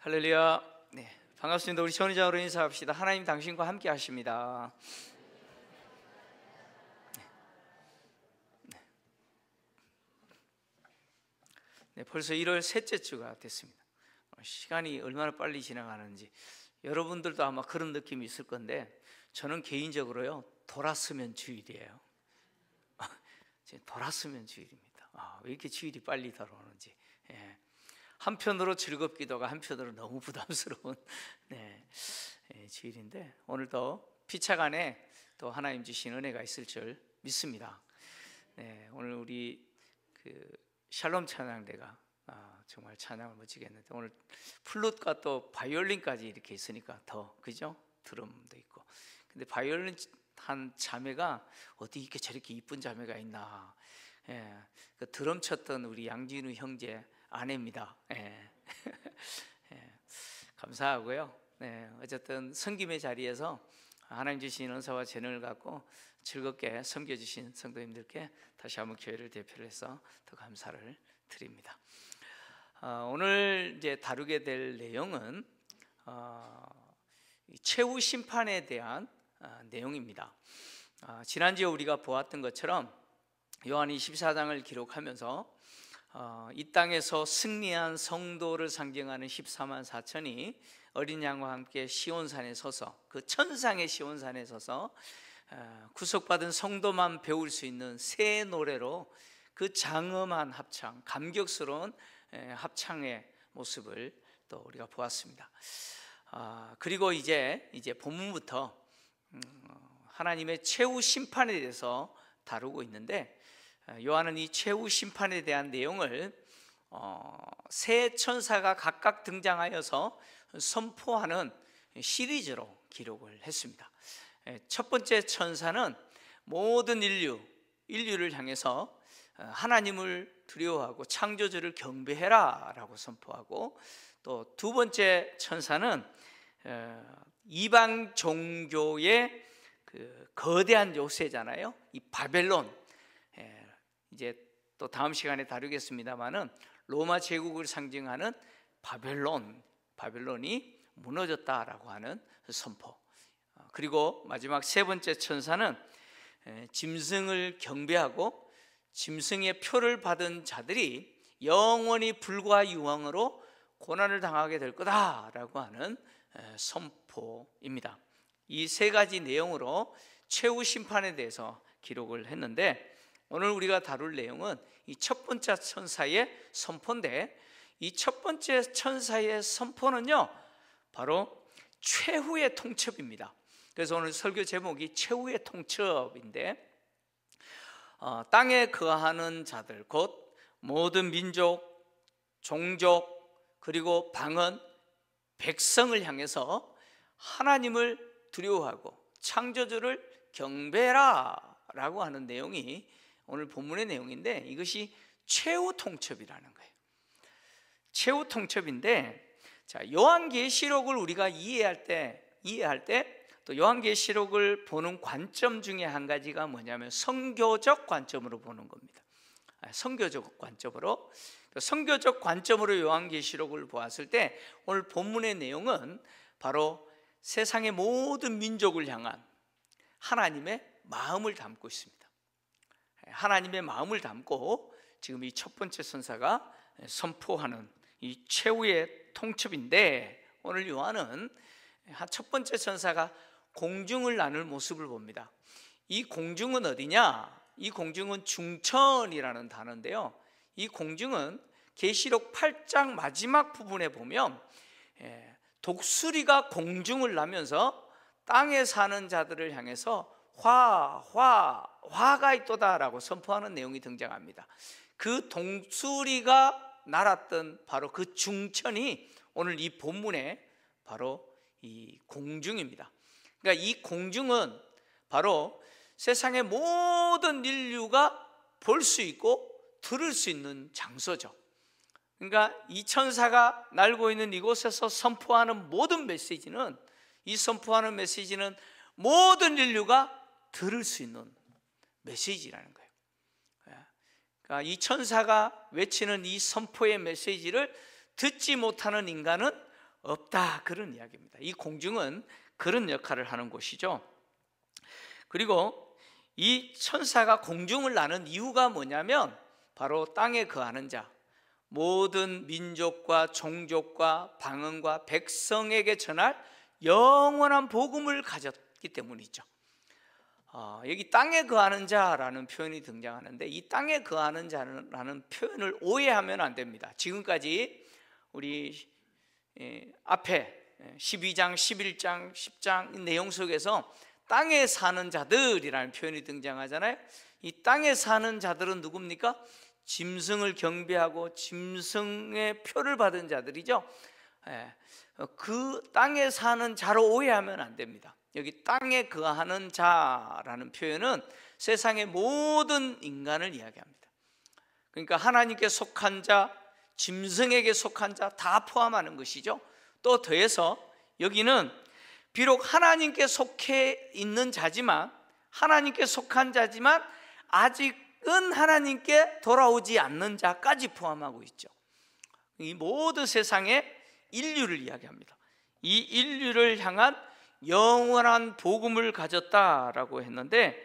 할렐루야. 네, 반갑습니다. 우리 전의자로 인사합시다. 하나님 당신과 함께 하십니다. 네, 벌써 1월 셋째 주가 됐습니다. 시간이 얼마나 빨리 지나가는지 여러분들도 아마 그런 느낌이 있을 건데, 저는 개인적으로요, 돌았으면 주일이에요. 돌았으면 주일입니다. 왜 이렇게 주일이 빨리 다가오는지. 한편으로 즐겁기도 하고 한편으로 너무 부담스러운 주일인데, 오늘도 피착 안에 또 하나님 주신 은혜가 있을 줄 믿습니다. 오늘 우리 샬롬 찬양대가 정말 찬양을 멋지게 했는데, 오늘 플룻과 또 바이올린까지 이렇게 있으니까 더, 그죠? 드럼도 있고. 근데 바이올린 한 자매가 어디 이렇게 저렇게 이쁜 자매가 있나. 그 드럼 쳤던 우리 양진우 형제 아내입니다. 감사하고요. 어쨌든 섬김의 자리에서 하나님 주신 은사와 재능을 갖고 즐겁게 섬겨주신 성도님들께 다시 한번 교회를 대표로 해서 더 감사를 드립니다. 오늘 이제 다루게 될 내용은 최후 심판에 대한 내용입니다. 지난주에 우리가 보았던 것처럼 요한이 14장을 기록하면서 이 땅에서 승리한 성도를 상징하는 14만 4천이 어린 양과 함께 시온산에 서서, 그 천상의 시온산에 서서 구속받은 성도만 배울 수 있는 새 노래로 그 장엄한 합창, 감격스러운 합창의 모습을 또 우리가 보았습니다. 그리고 이제 본문부터 하나님의 최후 심판에 대해서 다루고 있는데, 요한은 이 최후 심판에 대한 내용을 세 천사가 각각 등장하여서 선포하는 시리즈로 기록을 했습니다. 첫 번째 천사는 모든 인류를 향해서 하나님을 두려워하고 창조주를 경배해라 라고 선포하고, 또 두 번째 천사는 이방 종교의 그 거대한 요새잖아요. 이 바벨론, 이제 또 다음 시간에 다루겠습니다만은 로마 제국을 상징하는 바벨론이 무너졌다라고 하는 선포. 그리고 마지막 세 번째 천사는 짐승을 경배하고 짐승의 표를 받은 자들이 영원히 불과 유황으로 고난을 당하게 될 거다라고 하는 선포입니다. 이 세 가지 내용으로 최후 심판에 대해서 기록을 했는데, 오늘 우리가 다룰 내용은 이 첫 번째 천사의 선포인데, 이 첫 번째 천사의 선포는요, 바로 최후의 통첩입니다. 그래서 오늘 설교 제목이 최후의 통첩인데, 땅에 거하는 자들, 곧 모든 민족, 종족, 그리고 방언, 백성을 향해서 하나님을 두려워하고 창조주를 경배해라 라고 하는 내용이 오늘 본문의 내용인데, 이것이 최후 통첩이라는 거예요. 최후 통첩인데, 자, 요한계시록을 우리가 이해할 때 또 요한계시록을 보는 관점 중에 한 가지가 뭐냐면 성교적 관점으로 보는 겁니다. 성교적 관점으로 요한계시록을 보았을 때, 오늘 본문의 내용은 바로 세상의 모든 민족을 향한 하나님의 마음을 담고 있습니다. 하나님의 마음을 담고 지금 이 첫 번째 천사가 선포하는 이 최후의 통첩인데, 오늘 요한은 첫 번째 천사가 공중을 나눌 모습을 봅니다. 이 공중은 어디냐? 이 공중은 중천이라는 단어인데요, 이 공중은 계시록 8장 마지막 부분에 보면 독수리가 공중을 나면서 땅에 사는 자들을 향해서 화가 있도다라고 선포하는 내용이 등장합니다. 그 독수리가 날았던 바로 그 중천이 오늘 이 본문에 바로 이 공중입니다. 그러니까 이 공중은 바로 세상의 모든 인류가 볼 수 있고 들을 수 있는 장소죠. 그러니까 이 천사가 날고 있는 이곳에서 선포하는 모든 메시지는, 이 선포하는 메시지는 모든 인류가 들을 수 있는 메시지라는 거예요. 그러니까 이 천사가 외치는 이 선포의 메시지를 듣지 못하는 인간은 없다, 그런 이야기입니다. 이 공중은 그런 역할을 하는 곳이죠. 그리고 이 천사가 공중을 나는 이유가 뭐냐면 바로 땅에 거하는 자, 모든 민족과 종족과 방언과 백성에게 전할 영원한 복음을 가졌기 때문이죠. 여기 땅에 거하는 자라는 표현이 등장하는데, 이 땅에 거하는 자라는 표현을 오해하면 안 됩니다. 지금까지 우리 앞에 12장, 11장, 10장 내용 속에서 땅에 사는 자들이라는 표현이 등장하잖아요. 이 땅에 사는 자들은 누굽니까? 짐승을 경배하고 짐승의 표를 받은 자들이죠. 그 땅에 사는 자로 오해하면 안 됩니다. 여기 땅에 거하는 자라는 표현은 세상의 모든 인간을 이야기합니다. 그러니까 하나님께 속한 자, 짐승에게 속한 자 다 포함하는 것이죠. 또 더해서 여기는 비록 하나님께 속해 있는 자지만, 하나님께 속한 자지만 아직은 하나님께 돌아오지 않는 자까지 포함하고 있죠. 이 모든 세상의 인류를 이야기합니다. 이 인류를 향한 영원한 복음을 가졌다라고 했는데,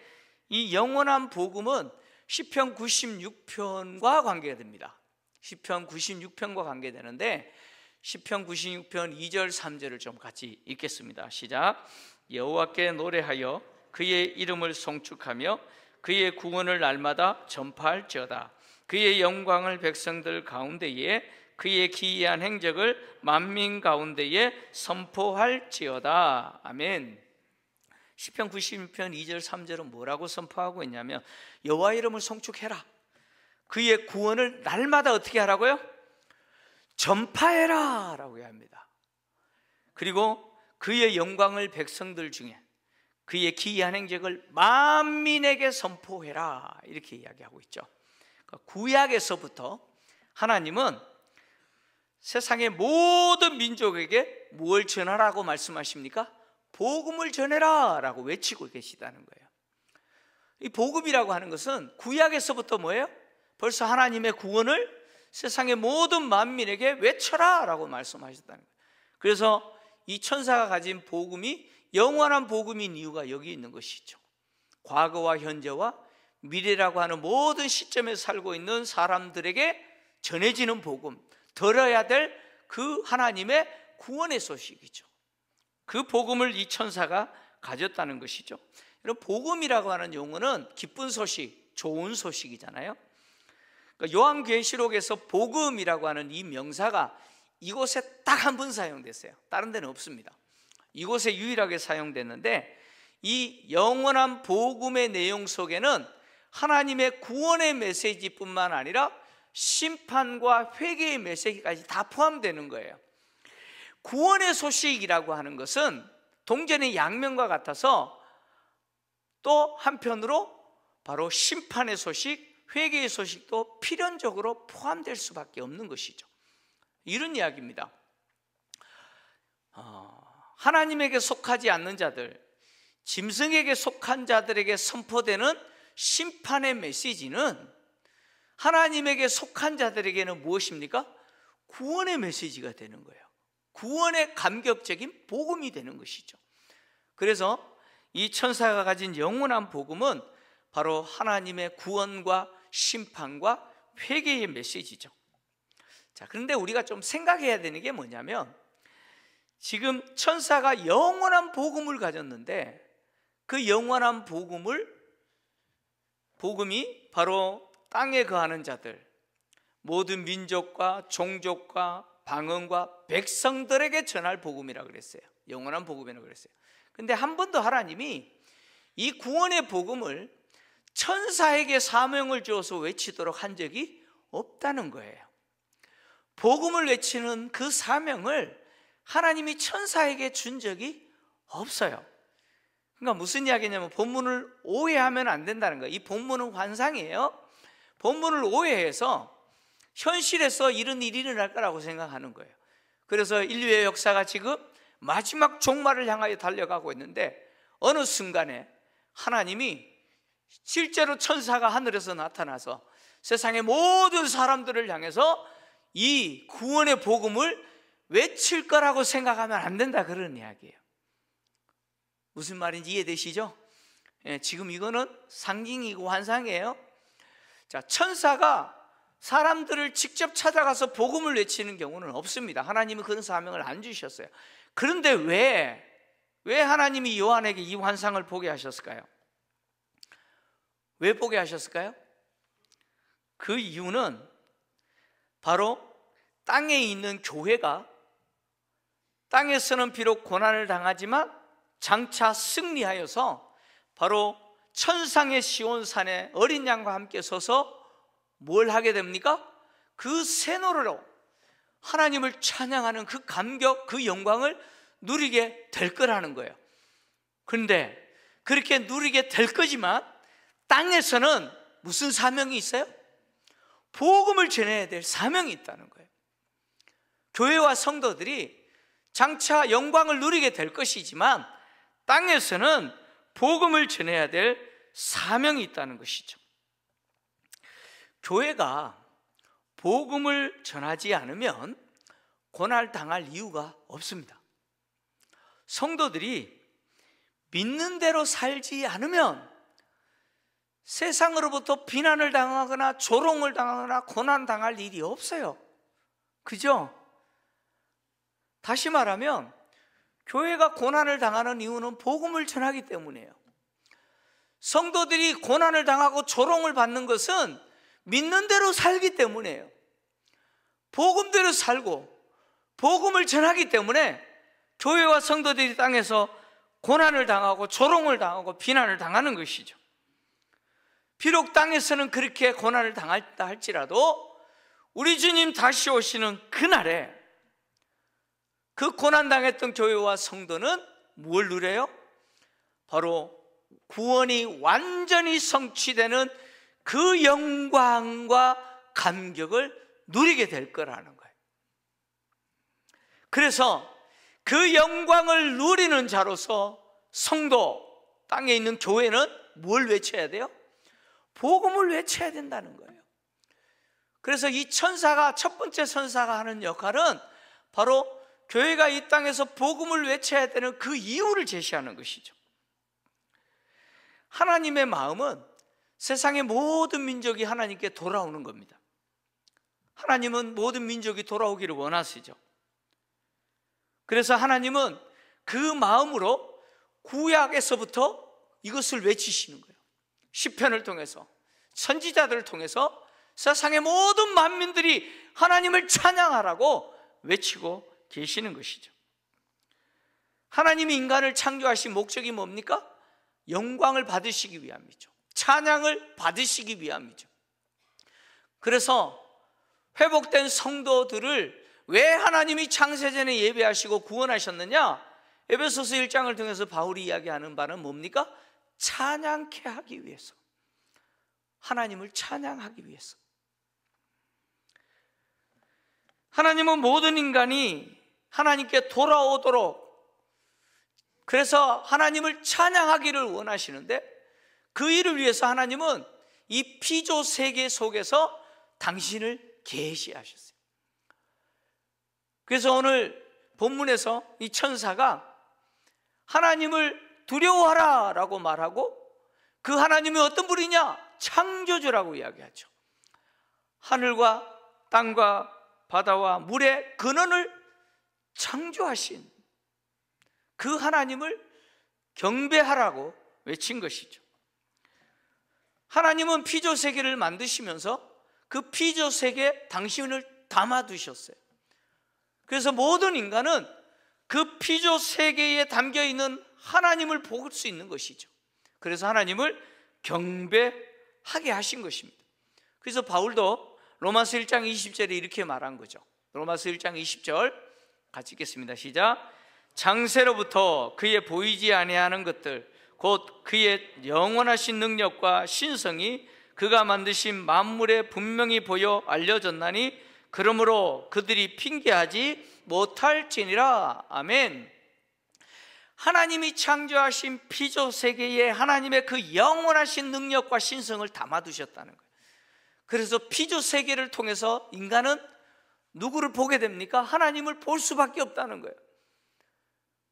이 영원한 복음은 시편 96편과 관계가 됩니다. 시편 96편과 관계되는데, 시편 96편 2절 3절을 좀 같이 읽겠습니다. 시작. 여호와께 노래하여 그의 이름을 송축하며 그의 구원을 날마다 전파할지어다. 그의 영광을 백성들 가운데에, 그의 기이한 행적을 만민 가운데에 선포할지어다. 아멘. 시편 96편 2절 3절은 뭐라고 선포하고 있냐면, 여호와 이름을 송축해라, 그의 구원을 날마다 어떻게 하라고요? 전파해라 라고 합니다. 그리고 그의 영광을 백성들 중에, 그의 기이한 행적을 만민에게 선포해라, 이렇게 이야기하고 있죠. 구약에서부터 하나님은 세상의 모든 민족에게 뭘 전하라고 말씀하십니까? 복음을 전해라 라고 외치고 계시다는 거예요. 이 복음이라고 하는 것은 구약에서부터 뭐예요? 벌써 하나님의 구원을 세상의 모든 만민에게 외쳐라 라고 말씀하셨다는 거예요. 그래서 이 천사가 가진 복음이 영원한 복음인 이유가 여기 있는 것이죠. 과거와 현재와 미래라고 하는 모든 시점에 살고 있는 사람들에게 전해지는 복음, 들어야 될 그 하나님의 구원의 소식이죠. 그 복음을 이 천사가 가졌다는 것이죠. 여러분, 복음이라고 하는 용어는 기쁜 소식, 좋은 소식이잖아요. 그러니까 요한계시록에서 복음이라고 하는 이 명사가 이곳에 딱 한 번 사용됐어요. 다른 데는 없습니다. 이곳에 유일하게 사용됐는데, 이 영원한 복음의 내용 속에는 하나님의 구원의 메시지뿐만 아니라 심판과 회개의 메시지까지 다 포함되는 거예요. 구원의 소식이라고 하는 것은 동전의 양면과 같아서 또 한편으로 바로 심판의 소식, 회개의 소식도 필연적으로 포함될 수밖에 없는 것이죠. 이런 이야기입니다. 하나님에게 속하지 않는 자들, 짐승에게 속한 자들에게 선포되는 심판의 메시지는 하나님에게 속한 자들에게는 무엇입니까? 구원의 메시지가 되는 거예요. 구원의 감격적인 복음이 되는 것이죠. 그래서 이 천사가 가진 영원한 복음은 바로 하나님의 구원과 심판과 회개의 메시지죠. 자, 그런데 우리가 좀 생각해야 되는 게 뭐냐면, 지금 천사가 영원한 복음을 가졌는데, 그 영원한 복음이 바로 땅에 거하는 자들, 모든 민족과 종족과 방언과 백성들에게 전할 복음이라고 그랬어요. 영원한 복음이라고 그랬어요. 근데 한 번도 하나님이 이 구원의 복음을 천사에게 사명을 주어서 외치도록 한 적이 없다는 거예요. 복음을 외치는 그 사명을 하나님이 천사에게 준 적이 없어요. 그러니까 무슨 이야기냐면, 본문을 오해하면 안 된다는 거예요. 이 본문은 환상이에요. 본문을 오해해서 현실에서 이런 일이 일어날 거라고 생각하는 거예요. 그래서 인류의 역사가 지금 마지막 종말을 향하여 달려가고 있는데, 어느 순간에 하나님이 실제로 천사가 하늘에서 나타나서 세상의 모든 사람들을 향해서 이 구원의 복음을 외칠 거라고 생각하면 안 된다, 그런 이야기예요. 무슨 말인지 이해되시죠? 지금 이거는 상징이고 환상이에요. 자, 천사가 사람들을 직접 찾아가서 복음을 외치는 경우는 없습니다. 하나님은 그런 사명을 안 주셨어요. 그런데 왜 하나님이 요한에게 이 환상을 보게 하셨을까요? 왜 보게 하셨을까요? 그 이유는 바로 땅에 있는 교회가 땅에서는 비록 고난을 당하지만 장차 승리하여서 바로 천상의 시온산에 어린 양과 함께 서서 뭘 하게 됩니까? 그 새 노래로 하나님을 찬양하는 그 감격, 그 영광을 누리게 될 거라는 거예요. 그런데 그렇게 누리게 될 거지만 땅에서는 무슨 사명이 있어요? 복음을 전해야 될 사명이 있다는 거예요. 교회와 성도들이 장차 영광을 누리게 될 것이지만 땅에서는 복음을 전해야 될 사명이 있다는 것이죠. 교회가 복음을 전하지 않으면 고난을 당할 이유가 없습니다. 성도들이 믿는 대로 살지 않으면 세상으로부터 비난을 당하거나 조롱을 당하거나 고난 당할 일이 없어요. 그죠? 다시 말하면 교회가 고난을 당하는 이유는 복음을 전하기 때문이에요. 성도들이 고난을 당하고 조롱을 받는 것은 믿는 대로 살기 때문이에요. 복음대로 살고 복음을 전하기 때문에 교회와 성도들이 땅에서 고난을 당하고 조롱을 당하고 비난을 당하는 것이죠. 비록 땅에서는 그렇게 고난을 당했다 할지라도 우리 주님 다시 오시는 그날에 그 고난당했던 교회와 성도는 뭘 누려요? 바로 구원이 완전히 성취되는 그 영광과 감격을 누리게 될 거라는 거예요. 그래서 그 영광을 누리는 자로서 성도, 땅에 있는 교회는 뭘 외쳐야 돼요? 복음을 외쳐야 된다는 거예요. 그래서 이 천사가, 첫 번째 천사가 하는 역할은 바로 교회가 이 땅에서 복음을 외쳐야 되는 그 이유를 제시하는 것이죠. 하나님의 마음은 세상의 모든 민족이 하나님께 돌아오는 겁니다. 하나님은 모든 민족이 돌아오기를 원하시죠. 그래서 하나님은 그 마음으로 구약에서부터 이것을 외치시는 거예요. 시편을 통해서, 선지자들을 통해서 세상의 모든 만민들이 하나님을 찬양하라고 외치고 계시는 것이죠. 하나님이 인간을 창조하신 목적이 뭡니까? 영광을 받으시기 위함이죠. 찬양을 받으시기 위함이죠. 그래서 회복된 성도들을 왜 하나님이 창세전에 예배하시고 구원하셨느냐? 에베소서 1장을 통해서 바울이 이야기하는 바는 뭡니까? 찬양케 하기 위해서, 하나님을 찬양하기 위해서. 하나님은 모든 인간이 하나님께 돌아오도록, 그래서 하나님을 찬양하기를 원하시는데 그 일을 위해서 하나님은 이 피조 세계 속에서 당신을 계시하셨어요. 그래서 오늘 본문에서 이 천사가 하나님을 두려워하라 라고 말하고, 그 하나님이 어떤 분이냐? 창조주라고 이야기하죠. 하늘과 땅과 바다와 물의 근원을 창조하신 그 하나님을 경배하라고 외친 것이죠. 하나님은 피조 세계를 만드시면서 그 피조 세계에 당신을 담아두셨어요. 그래서 모든 인간은 그 피조 세계에 담겨있는 하나님을 볼 수 있는 것이죠. 그래서 하나님을 경배하게 하신 것입니다. 그래서 바울도 로마서 1장 20절에 이렇게 말한 거죠. 로마서 1장 20절 같이 읽겠습니다. 시작. 장세로부터 그의 보이지 아니하는 것들, 곧 그의 영원하신 능력과 신성이 그가 만드신 만물에 분명히 보여 알려졌나니 그러므로 그들이 핑계하지 못할지니라. 아멘. 하나님이 창조하신 피조 세계에 하나님의 그 영원하신 능력과 신성을 담아두셨다는 거예요. 그래서 피조 세계를 통해서 인간은 누구를 보게 됩니까? 하나님을 볼 수밖에 없다는 거예요.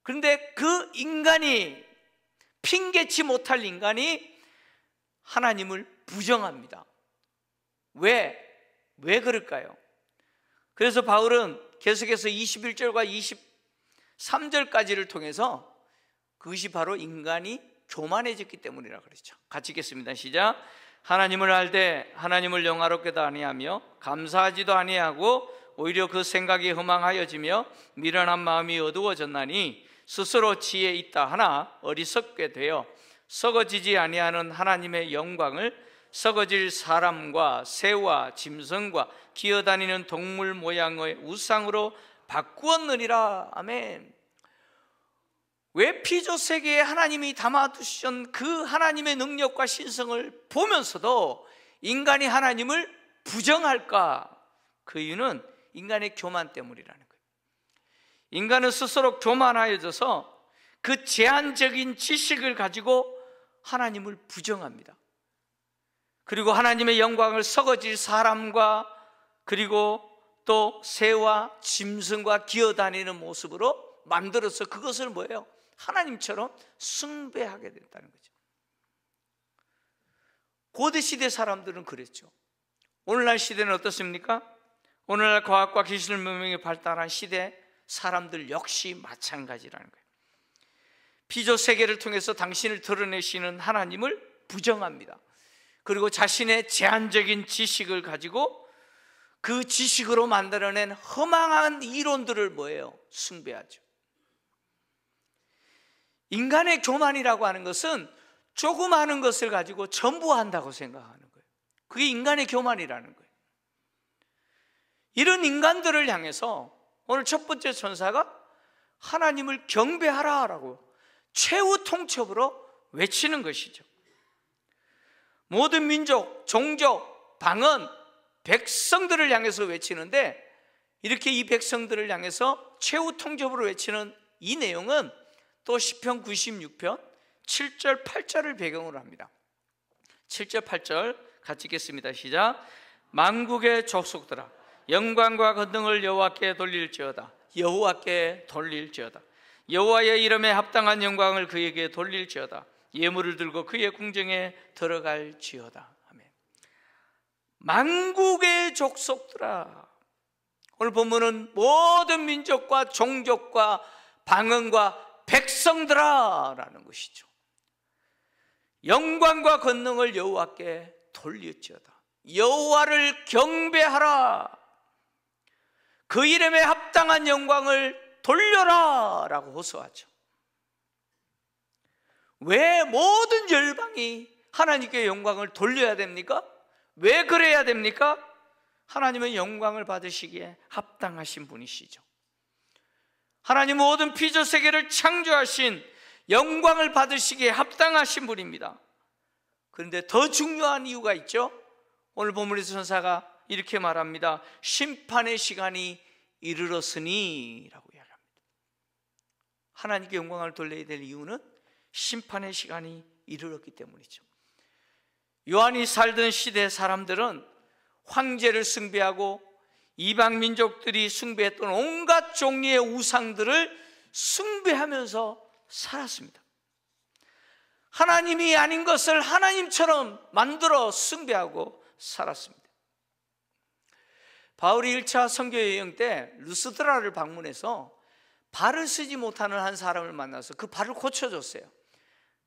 그런데 그 인간이, 핑계치 못할 인간이 하나님을 부정합니다. 왜 그럴까요? 그래서 바울은 계속해서 21절과 23절까지를 통해서 그것이 바로 인간이 교만해졌기 때문이라 그랬죠. 같이 읽겠습니다. 시작. 하나님을 알되 하나님을 영화롭게도 아니하며 감사하지도 아니하고 오히려 그 생각이 허망하여지며 미련한 마음이 어두워졌나니 스스로 지혜 있다 하나 어리석게 되어 썩어지지 아니하는 하나님의 영광을 썩어질 사람과 새와 짐승과 기어다니는 동물 모양의 우상으로 바꾸었느니라. 아멘. 왜 피조 세계에 하나님이 담아두신 그 하나님의 능력과 신성을 보면서도 인간이 하나님을 부정할까? 그 이유는 인간의 교만 때문이라는 거예요. 인간은 스스로 교만하여져서 그 제한적인 지식을 가지고 하나님을 부정합니다. 그리고 하나님의 영광을 썩어질 사람과 그리고 또 새와 짐승과 기어다니는 모습으로 만들어서 그것을 뭐예요? 하나님처럼 숭배하게 됐다는 거죠. 고대 시대 사람들은 그랬죠. 오늘날 시대는 어떻습니까? 오늘날 과학과 기술 문명이 발달한 시대 사람들 역시 마찬가지라는 거예요. 피조 세계를 통해서 당신을 드러내시는 하나님을 부정합니다. 그리고 자신의 제한적인 지식을 가지고 그 지식으로 만들어낸 허망한 이론들을 뭐예요? 숭배하죠. 인간의 교만이라고 하는 것은 조그마한 것을 가지고 전부한다고 생각하는 거예요. 그게 인간의 교만이라는 거예요. 이런 인간들을 향해서 오늘 첫 번째 천사가 하나님을 경배하라라고 최후 통첩으로 외치는 것이죠. 모든 민족, 종족, 방언, 백성들을 향해서 외치는데 이렇게 이 백성들을 향해서 최후 통첩으로 외치는 이 내용은 또 시편 96편 7절 8절을 배경으로 합니다. 7절 8절 같이 읽겠습니다. 시작. 만국의 족속들아 영광과 권능을 여호와께 돌릴지어다. 여호와께 돌릴지어다. 여호와의 이름에 합당한 영광을 그에게 돌릴지어다. 예물을 들고 그의 궁정에 들어갈지어다. 아멘. 만국의 족속들아. 오늘 본문은 모든 민족과 종족과 방언과 백성들아 라는 것이죠. 영광과 권능을 여호와께 돌릴지어다. 여호와를 경배하라. 그 이름에 합당한 영광을 돌려라 라고 호소하죠. 왜 모든 열방이 하나님께 영광을 돌려야 됩니까? 왜 그래야 됩니까? 하나님은 영광을 받으시기에 합당하신 분이시죠. 하나님 모든 피조 세계를 창조하신 영광을 받으시기에 합당하신 분입니다. 그런데 더 중요한 이유가 있죠. 오늘 본문에서 천사가 이렇게 말합니다. 심판의 시간이 이르렀으니 라고 이야기합니다. 하나님께 영광을 돌려야 될 이유는 심판의 시간이 이르렀기 때문이죠. 요한이 살던 시대 사람들은 황제를 숭배하고 이방 민족들이 숭배했던 온갖 종류의 우상들을 숭배하면서 살았습니다. 하나님이 아닌 것을 하나님처럼 만들어 숭배하고 살았습니다. 바울이 1차 선교 여행 때 루스드라를 방문해서 발을 쓰지 못하는 한 사람을 만나서 그 발을 고쳐줬어요.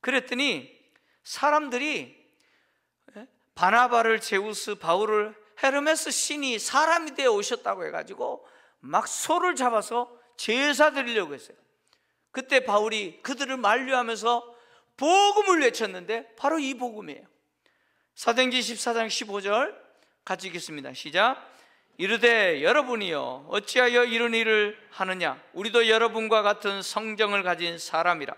그랬더니 사람들이 바나바를 제우스, 바울을 헤르메스 신이 사람이 되어 오셨다고 해가지고 막 소를 잡아서 제사 드리려고 했어요. 그때 바울이 그들을 만류하면서 복음을 외쳤는데 바로 이 복음이에요. 사도행전 14장 15절 같이 읽겠습니다. 시작. 이르되 여러분이여 어찌하여 이런 일을 하느냐? 우리도 여러분과 같은 성정을 가진 사람이라.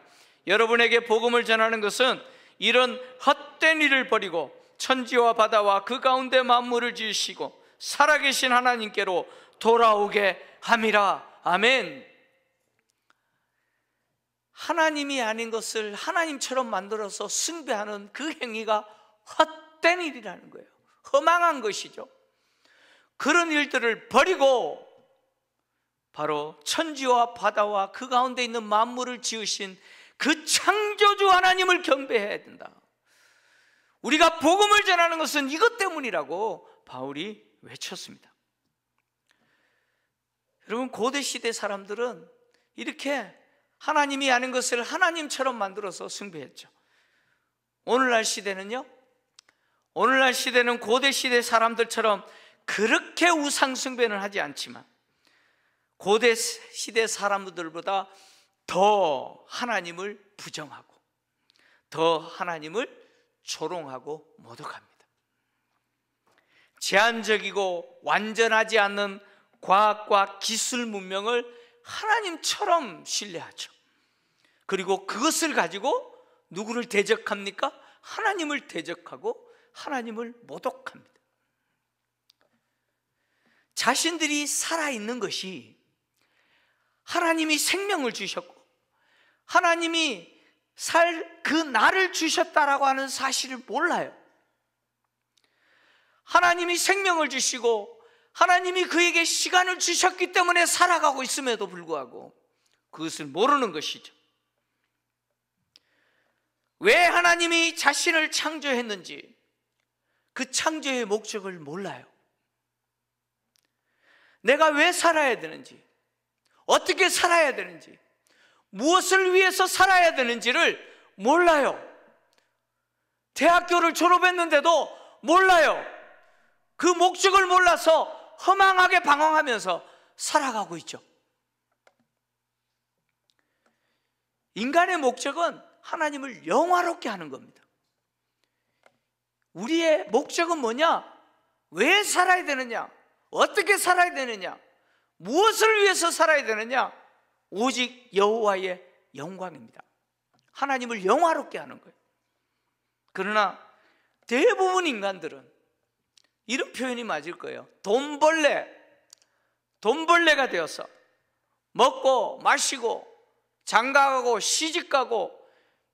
여러분에게 복음을 전하는 것은 이런 헛된 일을 버리고 천지와 바다와 그 가운데 만물을 지으시고 살아계신 하나님께로 돌아오게 함이라. 아멘. 하나님이 아닌 것을 하나님처럼 만들어서 숭배하는 그 행위가 헛된 일이라는 거예요. 허망한 것이죠. 그런 일들을 버리고 바로 천지와 바다와 그 가운데 있는 만물을 지으신 그 창조주 하나님을 경배해야 된다. 우리가 복음을 전하는 것은 이것 때문이라고 바울이 외쳤습니다. 여러분, 고대 시대 사람들은 이렇게 하나님이 아는 것을 하나님처럼 만들어서 숭배했죠. 오늘날 시대는요, 오늘날 시대는 고대 시대 사람들처럼 그렇게 우상 숭배는 하지 않지만 고대 시대 사람들보다 더 하나님을 부정하고 더 하나님을 조롱하고 모독합니다. 제한적이고 완전하지 않는 과학과 기술 문명을 하나님처럼 신뢰하죠. 그리고 그것을 가지고 누구를 대적합니까? 하나님을 대적하고 하나님을 모독합니다. 자신들이 살아있는 것이 하나님이 생명을 주셨고 하나님이 살 그 날을 주셨다라고 하는 사실을 몰라요. 하나님이 생명을 주시고 하나님이 그에게 시간을 주셨기 때문에 살아가고 있음에도 불구하고 그것을 모르는 것이죠. 왜 하나님이 자신을 창조했는지 그 창조의 목적을 몰라요. 내가 왜 살아야 되는지, 어떻게 살아야 되는지, 무엇을 위해서 살아야 되는지를 몰라요. 대학교를 졸업했는데도 몰라요. 그 목적을 몰라서 허망하게 방황하면서 살아가고 있죠. 인간의 목적은 하나님을 영화롭게 하는 겁니다. 우리의 목적은 뭐냐? 왜 살아야 되느냐? 어떻게 살아야 되느냐? 무엇을 위해서 살아야 되느냐? 오직 여호와의 영광입니다. 하나님을 영화롭게 하는 거예요. 그러나 대부분 인간들은 이런 표현이 맞을 거예요. 돈벌레가 되어서 먹고 마시고 장가가고 시집가고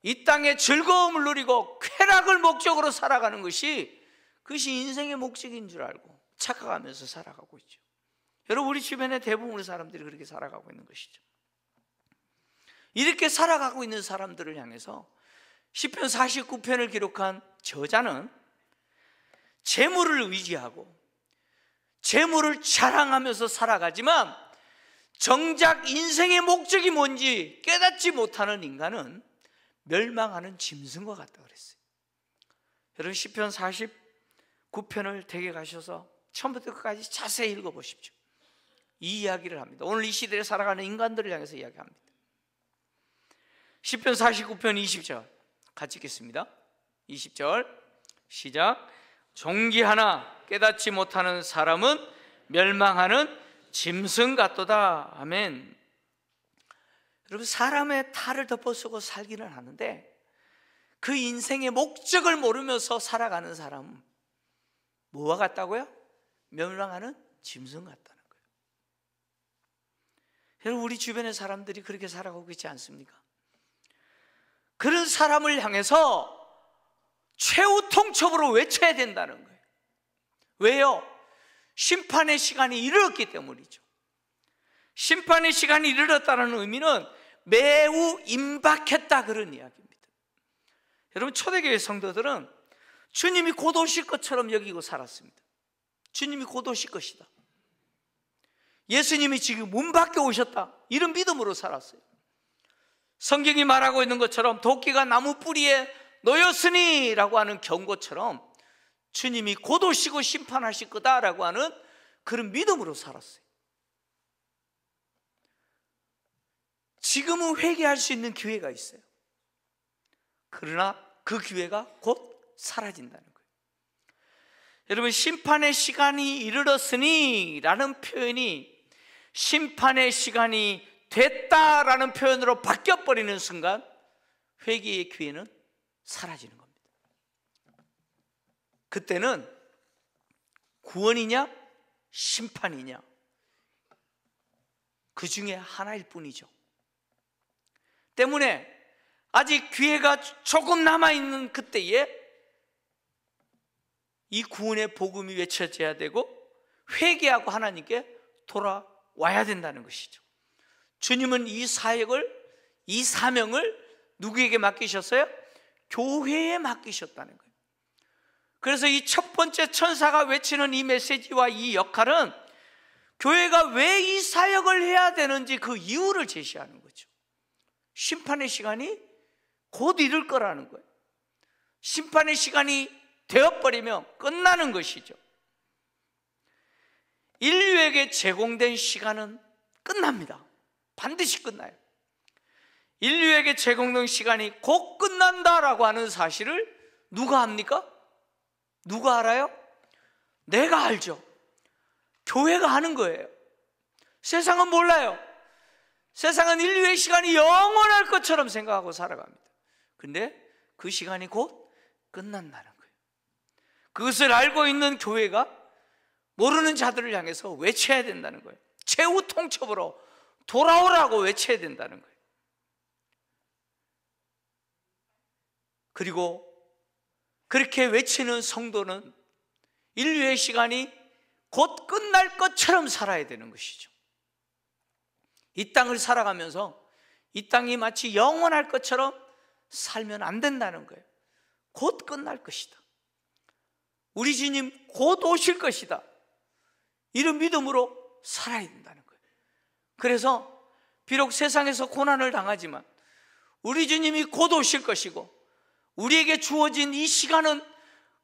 이 땅의 즐거움을 누리고 쾌락을 목적으로 살아가는 것이 그것이 인생의 목적인 줄 알고 착각하면서 살아가고 있죠. 여러분, 우리 주변의 대부분의 사람들이 그렇게 살아가고 있는 것이죠. 이렇게 살아가고 있는 사람들을 향해서 시편 49편을 기록한 저자는 재물을 의지하고 재물을 자랑하면서 살아가지만 정작 인생의 목적이 뭔지 깨닫지 못하는 인간은 멸망하는 짐승과 같다 그랬어요. 여러분, 시편 49편을 댁에 가셔서 처음부터 끝까지 자세히 읽어보십시오. 이 이야기를 합니다. 오늘 이 시대에 살아가는 인간들을 향해서 이야기합니다. 시편 49편 20절 같이 읽겠습니다. 20절 시작. 종기하나 깨닫지 못하는 사람은 멸망하는 짐승 같도다. 아멘. 여러분, 사람의 탈을 덮어쓰고 살기는 하는데 그 인생의 목적을 모르면서 살아가는 사람은 뭐와 같다고요? 멸망하는 짐승 같다는 거예요. 여러분, 우리 주변의 사람들이 그렇게 살아가고 있지 않습니까? 그런 사람을 향해서 최후 통첩으로 외쳐야 된다는 거예요. 왜요? 심판의 시간이 이르렀기 때문이죠. 심판의 시간이 이르렀다는 의미는 매우 임박했다, 그런 이야기입니다. 여러분, 초대교회 성도들은 주님이 곧 오실 것처럼 여기고 살았습니다. 주님이 곧 오실 것이다, 예수님이 지금 문 밖에 오셨다, 이런 믿음으로 살았어요. 성경이 말하고 있는 것처럼 도끼가 나무 뿌리에 놓였으니 라고 하는 경고처럼 주님이 곧 오시고 심판하실 거다라고 하는 그런 믿음으로 살았어요. 지금은 회개할 수 있는 기회가 있어요. 그러나 그 기회가 곧 사라진다는 거예요. 여러분, 심판의 시간이 이르렀으니 라는 표현이 심판의 시간이 됐다라는 표현으로 바뀌어버리는 순간 회개의 기회는 사라지는 겁니다. 그때는 구원이냐 심판이냐 그 중에 하나일 뿐이죠. 때문에 아직 기회가 조금 남아있는 그때에 이 구원의 복음이 외쳐져야 되고 회개하고 하나님께 돌아와야 와야 된다는 것이죠. 주님은 이 사역을, 이 사명을 누구에게 맡기셨어요? 교회에 맡기셨다는 거예요. 그래서 이 첫 번째 천사가 외치는 이 메시지와 이 역할은 교회가 왜 이 사역을 해야 되는지 그 이유를 제시하는 거죠. 심판의 시간이 곧 이를 거라는 거예요. 심판의 시간이 되어버리면 끝나는 것이죠. 인류에게 제공된 시간은 끝납니다. 반드시 끝나요. 인류에게 제공된 시간이 곧 끝난다라고 하는 사실을 누가 압니까? 누가 알아요? 내가 알죠. 교회가 하는 거예요. 세상은 몰라요. 세상은 인류의 시간이 영원할 것처럼 생각하고 살아갑니다. 근데 그 시간이 곧 끝난다는 거예요. 그것을 알고 있는 교회가 모르는 자들을 향해서 외쳐야 된다는 거예요. 최후 통첩으로 돌아오라고 외쳐야 된다는 거예요. 그리고 그렇게 외치는 성도는 인류의 시간이 곧 끝날 것처럼 살아야 되는 것이죠. 이 땅을 살아가면서 이 땅이 마치 영원할 것처럼 살면 안 된다는 거예요. 곧 끝날 것이다. 우리 주님 곧 오실 것이다. 이런 믿음으로 살아야 된다는 거예요. 그래서 비록 세상에서 고난을 당하지만 우리 주님이 곧 오실 것이고 우리에게 주어진 이 시간은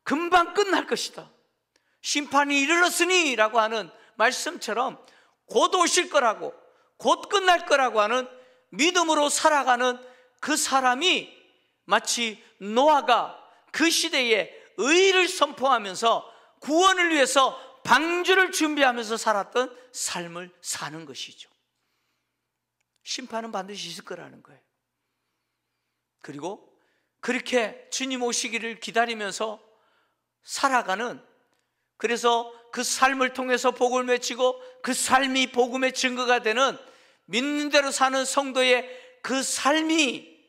금방 끝날 것이다. 심판이 이르렀으니 라고 하는 말씀처럼 곧 오실 거라고, 곧 끝날 거라고 하는 믿음으로 살아가는 그 사람이 마치 노아가 그 시대에 의를 선포하면서 구원을 위해서 방주를 준비하면서 살았던 삶을 사는 것이죠. 심판은 반드시 있을 거라는 거예요. 그리고 그렇게 주님 오시기를 기다리면서 살아가는, 그래서 그 삶을 통해서 복을 외치고 그 삶이 복음의 증거가 되는 믿는 대로 사는 성도의 그 삶이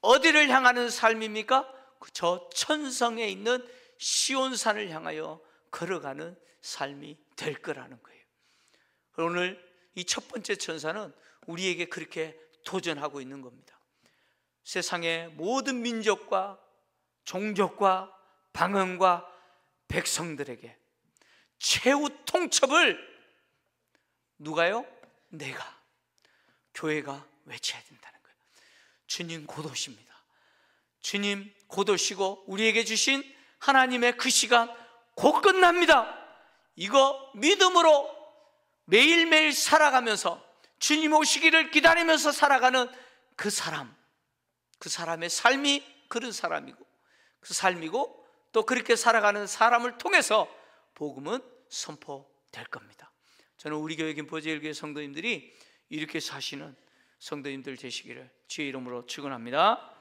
어디를 향하는 삶입니까? 저 천성에 있는 시온산을 향하여 걸어가는 삶이 될 거라는 거예요. 오늘 이 첫 번째 천사는 우리에게 그렇게 도전하고 있는 겁니다. 세상의 모든 민족과 종족과 방언과 백성들에게 최후 통첩을 누가요? 내가, 교회가 외쳐야 된다는 거예요. 주님 곧 오십니다. 주님 곧 오시고 우리에게 주신 하나님의 그 시간 곧 끝납니다. 이거 믿음으로 매일매일 살아가면서 주님 오시기를 기다리면서 살아가는 그 사람의 삶이 그런 사람이고, 그 삶이고 또 그렇게 살아가는 사람을 통해서 복음은 선포될 겁니다. 저는 우리 교회 김포제일교회 성도님들이 이렇게 사시는 성도님들 되시기를 주의 이름으로 축원합니다.